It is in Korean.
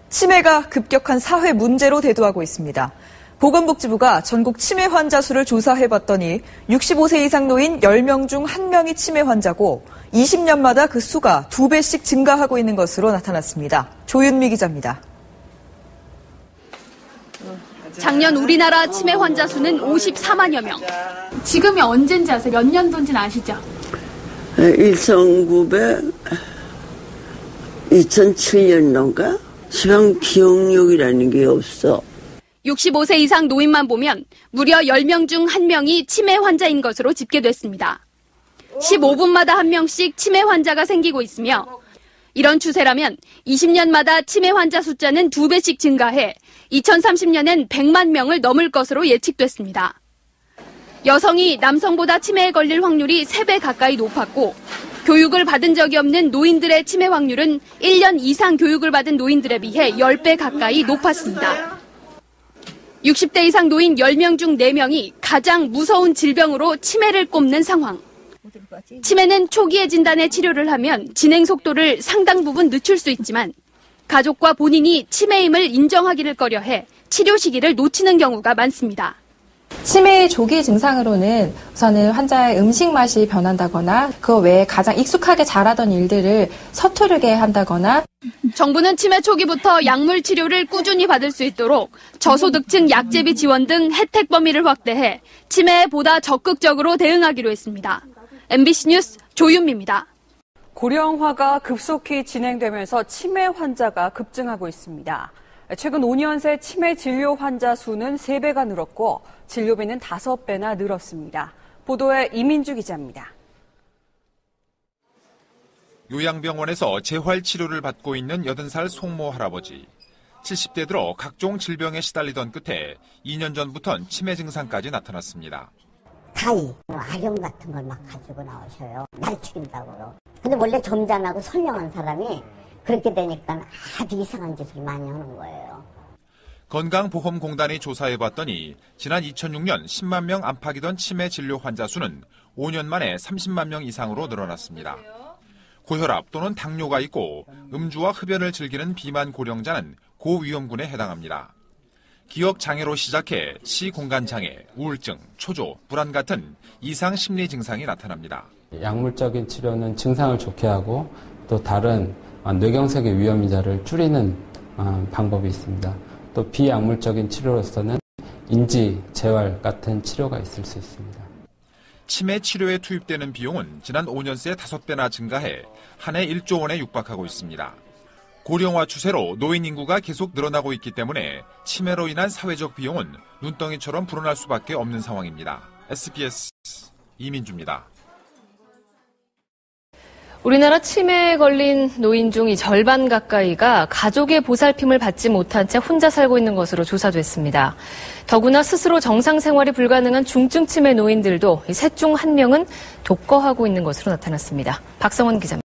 치매가 급격한 사회 문제로 대두하고 있습니다. 보건복지부가 전국 치매 환자 수를 조사해봤더니 65세 이상 노인 10명 중 1명이 치매 환자고 20년마다 그 수가 2배씩 증가하고 있는 것으로 나타났습니다. 조윤미 기자입니다. 작년 우리나라 치매 환자 수는 54만여 명. 지금이 언젠지 아세요? 몇 년도인지는 아시죠? 2007년도인가? 시방 기억력이라는 게 없어. 65세 이상 노인만 보면 무려 10명 중 1명이 치매 환자인 것으로 집계됐습니다. 15분마다 1명씩 치매 환자가 생기고 있으며 이런 추세라면 20년마다 치매 환자 숫자는 2배씩 증가해 2030년엔 100만 명을 넘을 것으로 예측됐습니다. 여성이 남성보다 치매에 걸릴 확률이 3배 가까이 높았고 교육을 받은 적이 없는 노인들의 치매 확률은 1년 이상 교육을 받은 노인들에 비해 10배 가까이 높았습니다. 60대 이상 노인 10명 중 4명이 가장 무서운 질병으로 치매를 꼽는 상황. 치매는 초기에 진단에 치료를 하면 진행 속도를 상당 부분 늦출 수 있지만 가족과 본인이 치매임을 인정하기를 꺼려해 치료 시기를 놓치는 경우가 많습니다. 치매의 조기 증상으로는 우선은 환자의 음식 맛이 변한다거나 그 외에 가장 익숙하게 잘하던 일들을 서투르게 한다거나 정부는 치매 초기부터 약물 치료를 꾸준히 받을 수 있도록 저소득층 약제비 지원 등 혜택 범위를 확대해 치매에 보다 적극적으로 대응하기로 했습니다. MBC 뉴스 조윤미입니다. 고령화가 급속히 진행되면서 치매 환자가 급증하고 있습니다. 최근 5년 새 치매 진료 환자 수는 3배가 늘었고 진료비는 5배나 늘었습니다. 보도에 이민주 기자입니다. 요양병원에서 재활치료를 받고 있는 80살 송모 할아버지. 70대 들어 각종 질병에 시달리던 끝에 2년 전부턴 치매 증상까지 나타났습니다. 가위, 악용 같은 걸 막 가지고 나오셔요. 날 죽인다고요. 근데 원래 점잖하고 선량한 사람이 그렇게 되니까 아주 이상한 짓을 많이 하는 거예요. 건강보험공단이 조사해봤더니 지난 2006년 10만 명 안팎이던 치매 진료 환자 수는 5년 만에 30만 명 이상으로 늘어났습니다. 고혈압 또는 당뇨가 있고 음주와 흡연을 즐기는 비만 고령자는 고위험군에 해당합니다. 기억장애로 시작해 시공간장애, 우울증, 초조, 불안 같은 이상 심리 증상이 나타납니다. 약물적인 치료는 증상을 좋게 하고 또 다른 뇌경색의 위험 인자를 줄이는 방법이 있습니다. 또 비약물적인 치료로서는 인지 재활 같은 치료가 있을 수 있습니다. 치매 치료에 투입되는 비용은 지난 5년 새 5배나 증가해 한 해 1조 원에 육박하고 있습니다. 고령화 추세로 노인 인구가 계속 늘어나고 있기 때문에 치매로 인한 사회적 비용은 눈덩이처럼 불어날 수밖에 없는 상황입니다. SBS 이민주입니다. 우리나라 치매에 걸린 노인 중 이 절반 가까이가 가족의 보살핌을 받지 못한 채 혼자 살고 있는 것으로 조사됐습니다. 더구나 스스로 정상 생활이 불가능한 중증 치매 노인들도 셋 중 1명은 독거하고 있는 것으로 나타났습니다. 박성원 기자입니다.